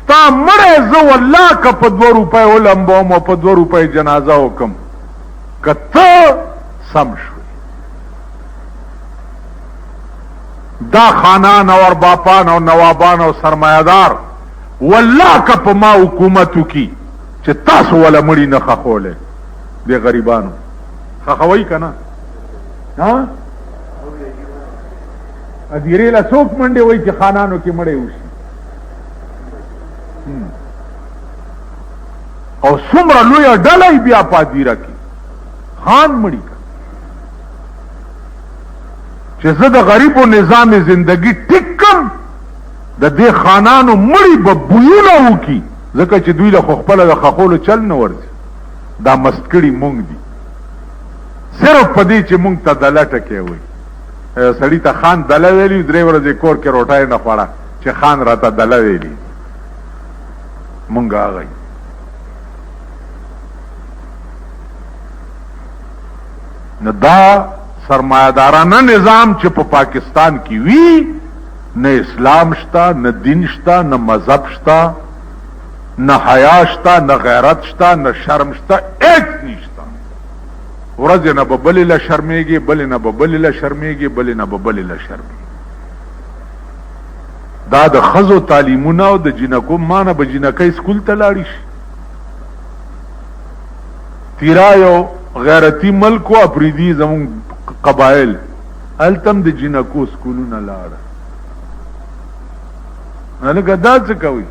ستا مړی زه والله که په 2 روپۍ ولمبوم او په 2 روپۍ جنازه وکم که ته سم شوی دا خانان او ارباپان او نوابان او سرمایدار والله که په ما حکومت وکي چې تاسو ولا مړی نه خښولی دی غریبانو خښوئ که نه ادیرې له څوک منډې وایي چې خانانو کې مړی وشي او څومره لویه ډله بیا په ادیره کې خان مړی که چې زه د غریبو نظام زندگی ټیک کم د دې خانانو مړی به بویونه وکي ځکه چې دوی له خو خپله د خښولو چل نه ورځي دا مست کړي مونږ دي صرف په دې چې مونږ ته دله ټکې وایي سړی ته خان دله ویلي 3 ورځې کور کې روټۍ نه خوړه چې خان راته دله ویلي مونږ هغه نو دا سرمایدارانه نظام چې په پاکستان کې وی نه اسلام شتا نه دین شتا نه مذهب شتا نه حیا شتا نه غیرت شتا نه شرم شتا هیڅ نشتا ورځ نه به بلې له شرمېږي بلې نه به بلې له شرمېږي بلې نه به بلې له شرمېږي دا د ښځو تعلیمونه او د جنکو مانه به جنکۍ سکول ته لاړې شي تیرا یو غیرتی ملک و اپریدی زمون قبائل التم د جنکو سکولونه لاړه لکه دا څه کوي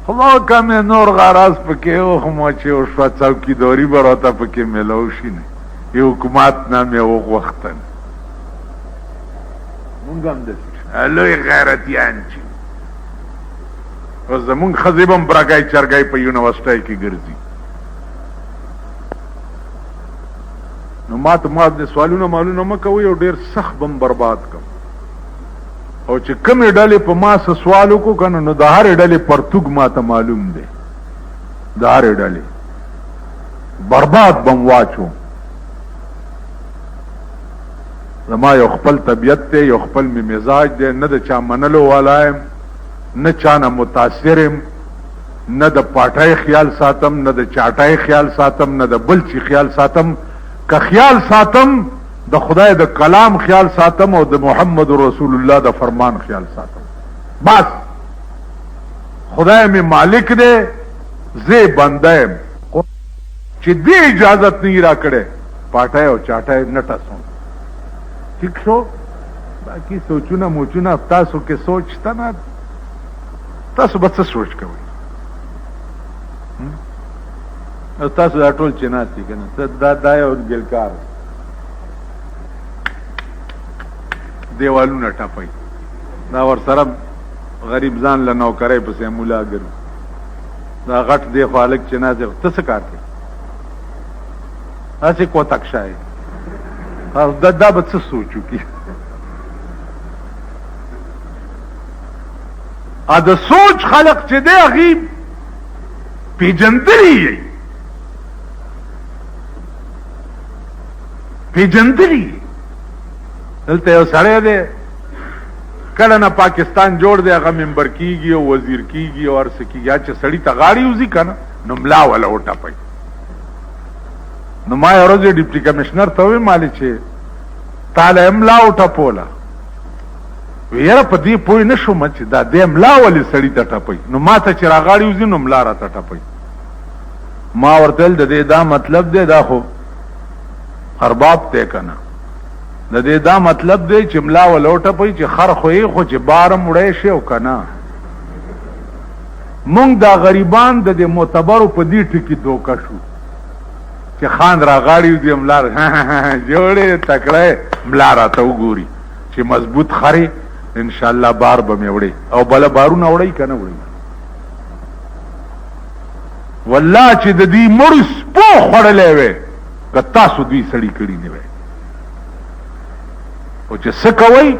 خدا کم نور غراز پکې او خو چې او شو څوکیداری به راته پکې ملو شي نه یو حکومت نامې او وختن مونږ هم د لوی غیرتیان چې او زمونږ ښځې به هم برګای چرګای په یونیورسټۍ کې ګرځي نو ما د سوالونه مالونه مه کوئ او ډېر سخت به هم برباد کم او چې کمې ډلې په ما څه سوال وکړو که نه نو د هرې ډلې پرتوګ ما ته معلوم دی د هرې ډلې برباد به م واچو زما یو خپل طبیعت دی یو خپل می مزاج دی نه د چا منلو والا یم نه چا نه متاثر یم نه د پاټۍ خیال ساتم نه د چاټۍ خیال ساتم نه د بل چی خیال ساتم که خیال ساتم د خدای د کلام خیال ساتم او د محمد رسول الله د فرمان خیال ساتم بس خدای می مالک دی زه بنده یم چې دې اجازت نه را کړې پاټۍ او چاټۍ نه ټسوم ٹھیک شو باقی سوچونه موچونه تاسو کې سوچ تا نه تاسو به څه سوچ کوئ او تاسو دا ټول چې ناستي که نه دا یو ګلکار دیوالونه ټپئ دا ورسره غریب ځان له نوکرۍ پسې مولا ګرځي دا غټ دی خو هلک چې ناست دی ته څه کار کوې هسې کوتک شایې دا به څه سوچ وکړي د سوچ خلق چې دی هغې پیژندلي یې پیژندلي دلته یو سړی دی کله نه پاکستان جوړ دی هغه ممبر کیږي او وزیر کیږي او هر څه کیږي چې سړي ته غاړې وځي که نه نو ملا وله وټپئ نو ما یو ورځ ډیپټي کمشنر ته وویل مالې چې تاله ملا وټپوله وی یاره په دې پوه نه شوم چې دا دې ملا ولې سړي ته ټپئ نو ما ته چې راغاړې وځي نو ملا راته ټپئ ما ورته ویل د دې دا مطلب دی دا خو ارباب دی که نه د دې دا مطلب دی چې ملا وله وټپئ چې خر خو یې خو چې بارم وړی شي او که نه مونږ دا غریبان د دې معتبرو په دې ټکي دوکه شو چې خان راغاړي وځي ملا جوړې تکړه ملا راته وګوري چې مضبوط خرې انشاءالله بار به مې وړي او بله بارونه وړئ که نه وړئ والله چې د دوی مړو سپو خوړلی وی که تاسو دوی سړي کړي نه وی او چې څه کوئ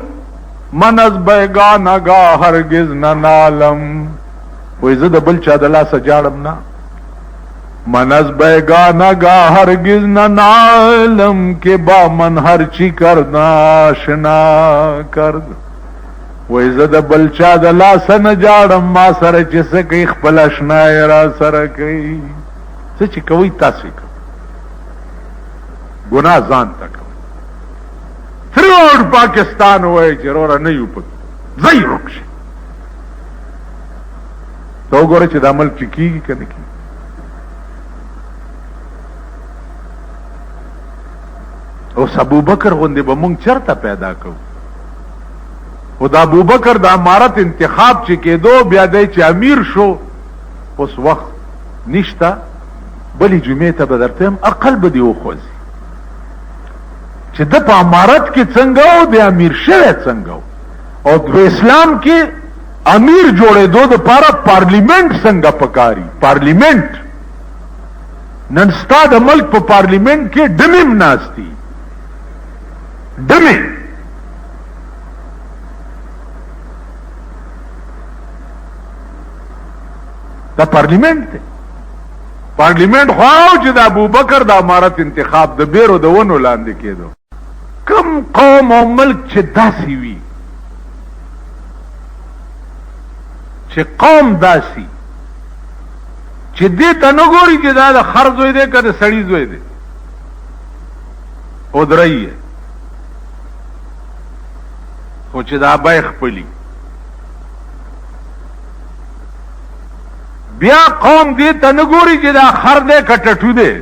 من از بیگانگاه هرگز نه نالم وی زه د بل چا د لاسه جاړم نه من از بیگانگاه هرگز نه نالم که با من هر چی کرد آشنا کرد وای زه د بل چا د لاسه نه جاړم ما سره چې څه کوي خپل اشنای را سره کوي څه چې کوي تاسو کوئ ګناه ځان ته کوئ تھرو پاکستان وای چې وروره نه یو پکې ځئ روک شي ته وګوره چې دا ملک چې کېږي که نه کېږي اوس ابوبکر غوندې به مونږ چرته پیدا کوو خو دا ابوبکر د امارت انتخاب چې کېدو بیا دی چې امیر شو اوس وخت نشته بلې جمعې ته به درته یم عقل به دې وخوځي چې د په امارت کې څنګه و د امیر شوی څنګه و او په اسلام کې امیر جوړېدو دپاره پارلیمنٹ څنګه پکاري پارلیمنٹ نن ستا د ملک په پارلیمنٹ کې ډمې ناستي ډمې دا پارلیمنٹ دی پارلیمنٹ خواهو چې د ابوبکر د امارت انتخاب د بیرو د ونو لاندې کېدو کم قوم او ملک چې داسې وي چې قوم داسې چې دې ته نه ګوري چې دا د خر زوی دی که د سړي زوی دی ودرئ خو چې دا بای خپلي بیا قوم دې ته نه ګوري چې دا خر دی که ټټو دی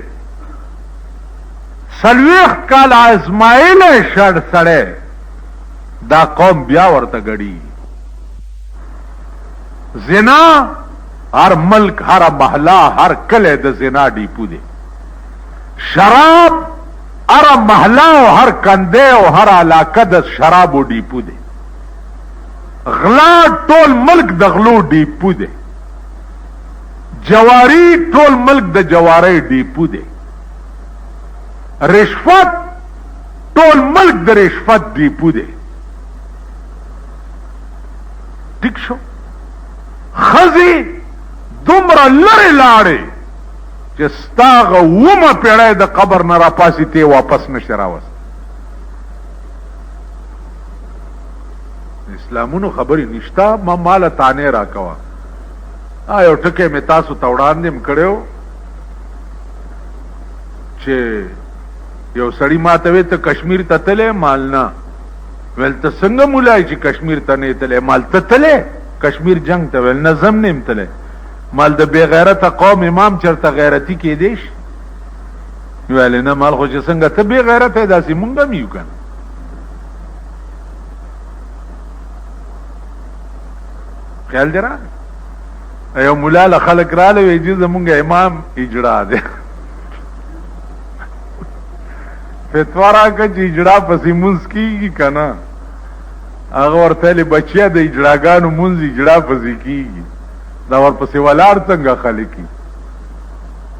40 کال ازمایلی شړ سړی دا قوم بیا ورته ګډي زنا هر ملک هر محله هر کلی د زنا ډیپو دی شراب هر محله او هر کنده او هر علاقه د شرابو ډیپو دی غلا ټول ملک د غلو ډیپو دی جواری ټول ملک د جواری ډیپو دی رشوت ټول ملک د رشوت ډیپو دی ټیک شو خزی دومره لرې لاړې چې ستا هغه اومه پیړۍ د قبر نه راپاسې ته واپس نشي راوست اسلامونو خبرې نشته ما ماله تانې راکوه یو ټکی مې تاسو ته وړاندې م کړی چې یو سړي ما ته وی ته کشمیر ته تلې مال نه ویل ته څنګه مولای چې کشمیر ته نه تلې مال ته تلې کشمیر جنگ ته ویل نه زم نه م تلې مال د بے غیرته قوم امام چرته غیرتی کې دیش ویل نه مال خو چې څنګه ته بے غیرته داسې مونږ هم یو کنه خیال دی راغی یو مولا له خلک راله وی چې زمونږ امام اجړا دی فتوا راکړه چې اجړا پسې مونځ کېږي که نه هغه ورته ویلې بچیه د اجړاګانو مونځ اجړا پسې کېږي دا ورپسې ولاړ څنګه خلک وي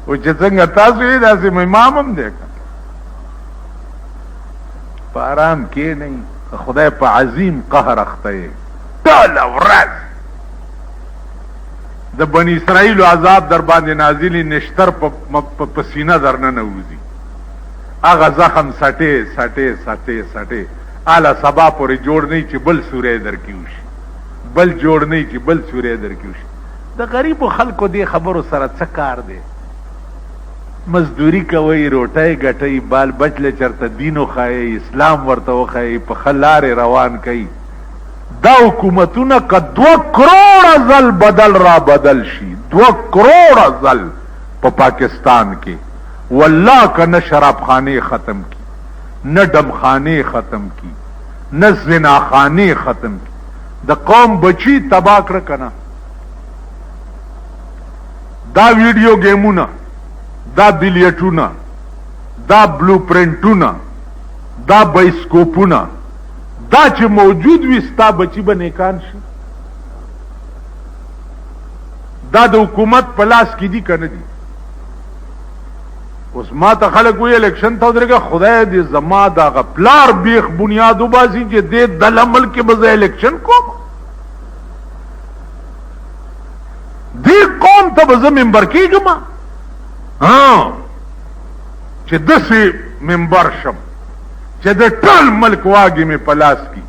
او چې څنګه تاسو یې داسې امام هم دی که په ارام کې نه خدای په عظیم قهر اخته یې ټوله ورځ د بنی اسرائیل عذاب در باندې نازلی نشتر په سینه در نه نوځي هغه زخم سټې سټې سټې سټې اله سبا پورې جوړ نه چې بل سورې در کې وشي بل جوړ نه چې بل سورې در کې وشي د غریبو خلکو دې خبرو سره څه کار دی مزدوری کوي روټۍ ګټئ بال بچ له چرته دین وښایئ اسلام ورته وښایئ په ښه لارې روان کوي دا حکومتونه که 2 کروڑ ځل بدل را بدل شي 2 کروڑ ځل په پاکستان کې والله که نه شرابخانې ختم کی نه ډمخانې ختم کی نه زناخانې ختم کی د قوم بچی تبا کړه کنه دا ویډیو گیمونه دا بیلیټونه دا بلو پرنټونه دا بایسکوپونه دا چې موجود وي ستا بچی به نیکان شي دا د حکومت په لاس کې دي که نه دي اوس ما ته خلک وایي الیکشن ته ودرېږه خدای دې زما دغه پلار بیخ بنیاد وباسي چې دې دله ملک کې به زه الیکشن کوم دې قوم ته به زه ممبر کېږم چې داسې ممبر شم چې د ټول ملک واګې مې په لاس کې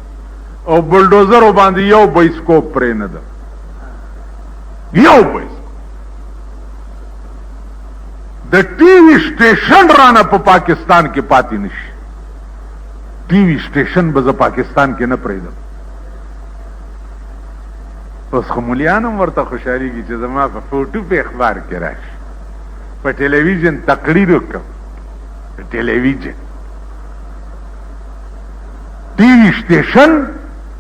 او بلډوزر باندې یو بایسکوپ پرې نه ده، یو بایسکوپ. د ټي وي سټیشن رانه په پاکستان کې پاتې نشي. ټي وي سټیشن به زه پاکستان کې نه پرېږدم. اوس خو مولیان هم ورته خوشحالېږي چې زما په فوټو په اخبار کې راشي، په ټلویزیون تقریر وکړم. ټلویزیون ټي وي سټیشن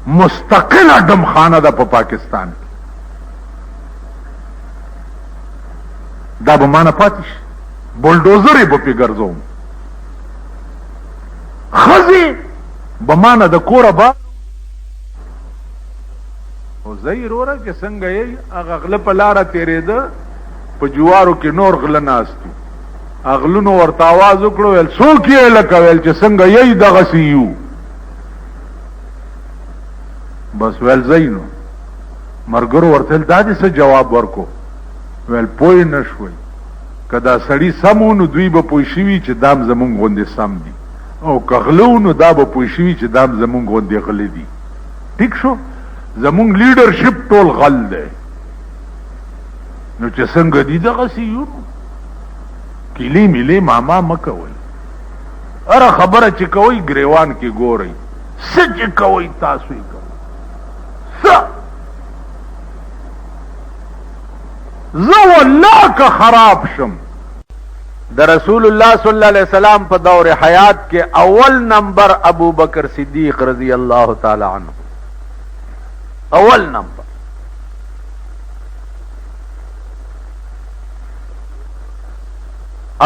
مستقله ډمخانه ده په پاکستان کې. دا به مانه پاتې شي، بلډوزر یې به پې ګرځوم، ښځې به مانه د کوره با او زه وروره چې څنګه یې هغه غله په لاره تېرېده، په جوارو کې نور غله ناست دي. غلونو ورته آواز وکړو، ویل څوک یې لکه ویل چې څنګه یې دغسې یو. بس ویل زی نو ملګرو ورته ویل دا دې څه جواب ورکو؟ ویل پوه نه شوئ، که دا سړي سم و نو دوی به پوه شوي چې دام زمونږ غوندې سم دي، او که غله و نو دا به پوه شوي چې دام زمونږ غوندې غله دي. ټیک شو، زمونږ لیډرشپ ټول غل دی، نو چې څنګه دي دغسې یو. کیلې میلې ماما مه کوئ، هره خبره چې کوئ ګریوان کې ګورئ، څه چې کوئ تاسو یې کوئ. څه زه والله که خراب شم. د رسول الله صلی الله علیه وسلم په دور حیات کې اول نمبر ابو بکر صدیق رضی الله تعالی عنہ، اول نمبر.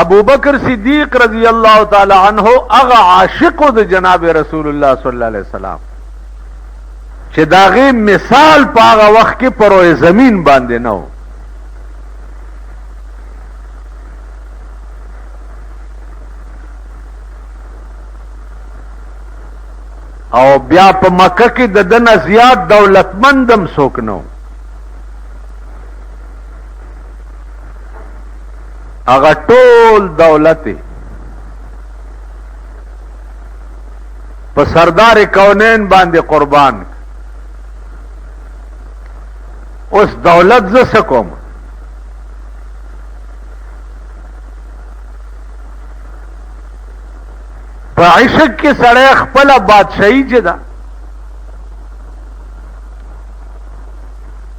ابو بکر صدیق رضی اللہ تعالی عنہ اغا عاشق د جناب رسول اللہ صلی اللہ علیہ وسلم چې داغه مثال پاغه وخت کې پروي زمين باندې نو. او بیا په مکه کې د دنه زیات دولتمندم څوک نو. اغا ټول دولت په سردار کونین باندې قربان. اوس دولت ز سکوم په عشق کې سړی خپل بادشاہي چې ده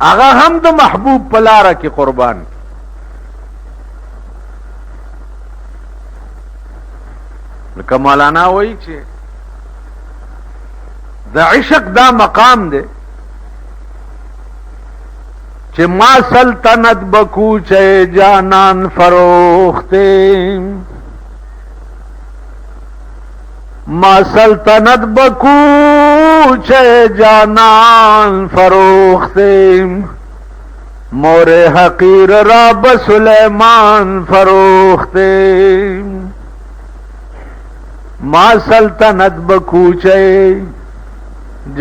هغه هم د محبوب په لاره کې قربان. لکه مولانا وایي چې د عشق دا مقام دی چې ما سلطنت بکوچه جانان فروخته، ما سلطنت بکوچه جانان فروخته، مور حقیر راب سلیمان فروخته، ما سلطنت بکوچه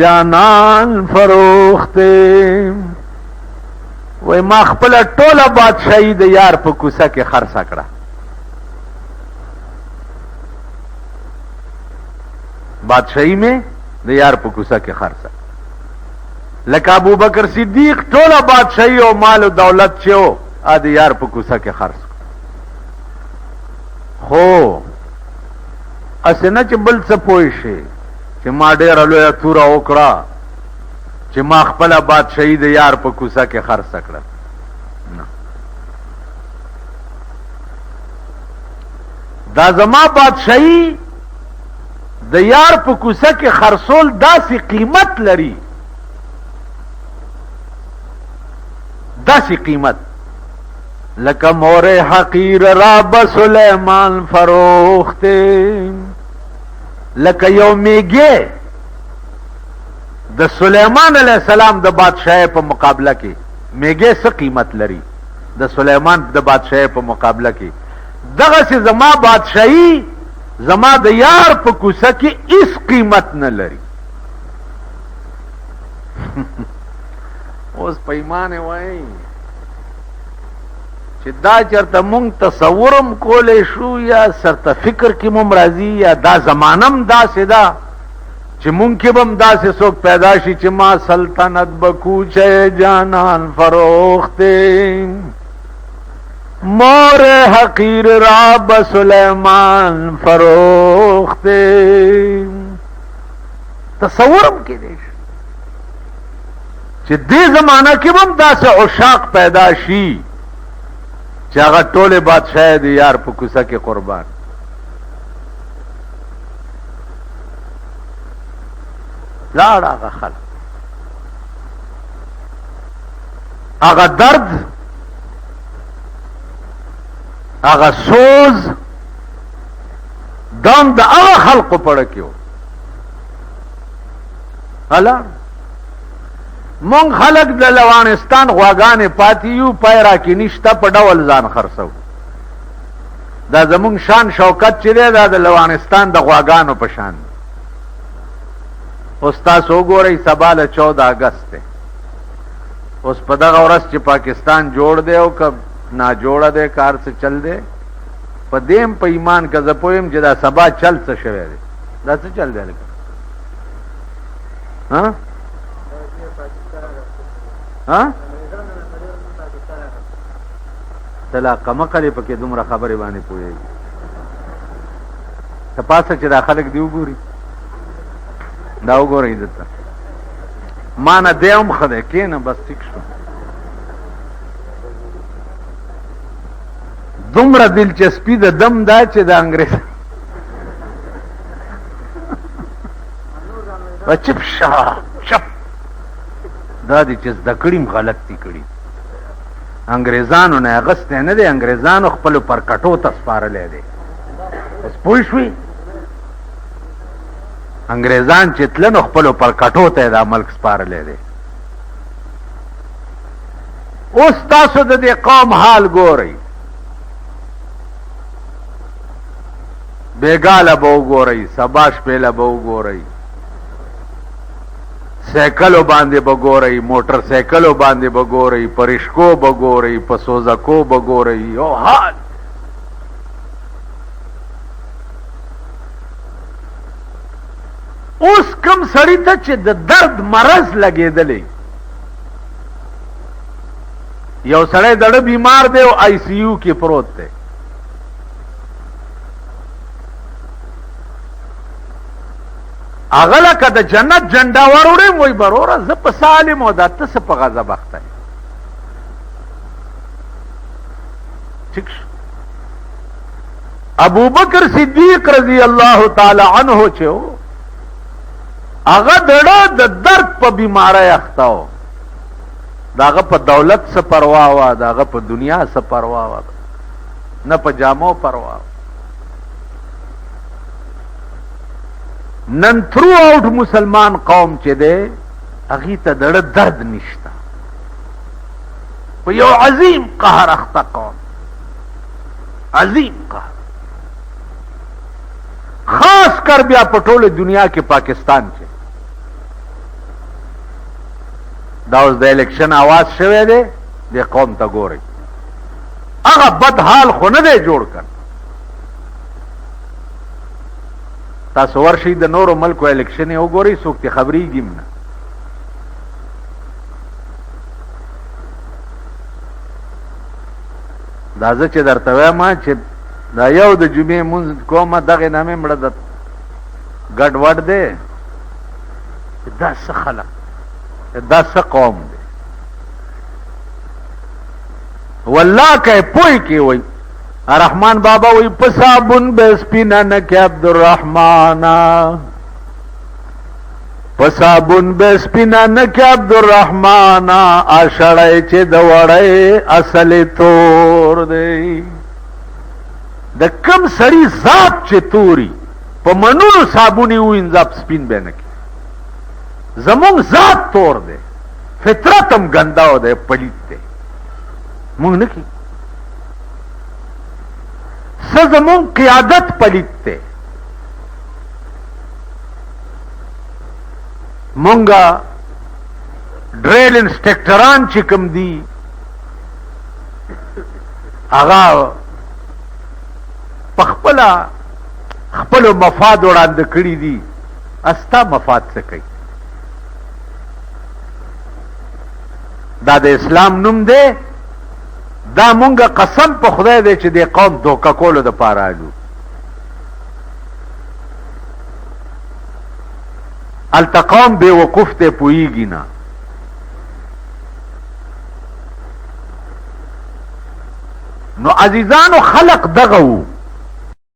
جانان فروخته. وی ما خپل ټوله بادشاہی د یار په کوڅه کې خرڅ کړه. بادشاہی میں د یار په کوڅه کې خرڅ. لکه ابو بکر صدیق ټوله بادشاہی او مال او دولت چې و ا د یار په کوڅه کې خرڅ. خو اسنه چې بل څه پوه شي چې ما ډېره لویه توره وکړه چې ما خپله بادشاہي د یار په کوڅه کې خرڅ کړه. دا زما بادشاہي د یار په کوڅه کې خرڅول داسې قیمت لري، داسې قیمت لکه مور حقیر راب سلیمان فروخته، لکه یو میگه د سلیمان علیہ السلام د بادشاہ په مقابله کې میگه څه قیمت لري د سلیمان د بادشاہ په مقابله کې. دغه سي زما بادشاہي زما د یار په کوڅه کې هیڅ قیمت نه لري. اوس پیمانه وای چې دا چرته مونږ تصورم کولې شو یا سرته فکر کې مم راځي یا دا زمانم دا سدا چې مونږ کې بم داسې څوک پیدا شي چې ما سلطنت بکوچه جانان فروخته مور حقیر را بسلیمان فروخته. تصورم کې دی چې دې زمانہ کې بم داسې عشاق پیدا شي چې هغه ټوله بادشاہ دی یار په کوڅه کې قربان. لاړ هغه خلک هغه درد هغه سوز دم د هغه خلقو پړه کې و. هلا مونږ خلق د لوانستان غواګانې پاتې یو پایرا کې نشته په ډول ځان خرڅو. دا زمونږ شان شوکت چې دی دا د لوانستان د غواګانو په شان. اوس تاسو وګورئ سبا له 14 اگست دی. اوس په دغه ورځ چې پاکستان جوړ دی او که نا جوړه دی کار څه چل دی په دیم په ایمان که زه پویم چې دا سبا چل څه شوی دی. دا څه چل دی لکه ها ها تلا کمقلې پکې دومره خبرې باندې پوهېږي. ته پاسه چې دا خلک دی وګوري دا وګورئ دته ما نه دی هم ښه دی کېنه بس ټیک شو. دومره دلچسپي د دم دا چې د انګریز چپ شا چپ دا دي چې زده کړي غلطي کړي. انګریزانو نه اغستی نه دی انګریزانو خپلو پر کټو ته سپارلی دی. اوس پوه شوې انګریزان چې تله نو خپلو پر کټو ته دا ملک سپارلی دی. اوس تاسو د دې قوم حال ګورئ بیګاله به وګورئ سبا شپېله به وګورئ سیکلو باندې بګورئ موټر سیکلو باندې بګورئ پرشکو بګورئ په سوزکو بګورئ یو حال. اوس کم سړی ته چې د درد مرض لګېدلی یو سړی دړه بیمار دی او آی سی یو کې پروت دی هغه لکه د جنت جنډا وروړم وای بروره زه په سالم او دا ته څه په غضب اخته یې. ٹھیک شو. ابو بکر صدیق رضی الله تعالی عنہ چې هغه دړه د درد په بیماری اخته و داغه په دولت څه پروا وه داغه په دنیا څه پروا وه نه په جامو پروا. نن تھرو آؤٹ مسلمان قوم چې دی هغې ته دړه درد نشته په یو عظیم قهر اخته قوم عظیم قهر خاص کر بیا په ټوله دنیا کې پاکستان چې دا اوس د الیکشن آواز شوی دی دې قوم ته ګورئ هغه بد حال خو نه دی جوړ کړ. تاسو ورشئ د نورو ملکو الیکشن یې وګورئ څوک ترې خبرېږي هم نه. دا زه چې درته وایم چې دا یو د جمعې مونځ کومه دغې نامې مړه د ګډ وډ دی دا څه خلق دا څه قوم دی والله که پوی کې وای رحمان بابا وی پسابن بسپینا نکی عبدالرحمن پسابن بسپینا نکی عبدالرحمن آشڑای چه دوڑای اصل تور دی د کم سړی ذات چې توري په منونو صابونی وینځه سپین به نه کی زمونږ ذات تور دی فطرت هم ګنده دی پلیت دی مونږ نه کی زمون قیادت پلیت تے مونگا ڈریل انسٹیکٹران چکم دی آغا پخپلا خپلو مفاد وړاندې کړی دي استا مفاد څه کوي؟ دا د اسلام نوم دی، دا مونږه قسم په خدای دی چې د قوم دوکه کولو د پاره الو. الته قوم بې وقوف ته پوهېږي نه. نو عزیزانو خلق دغه وو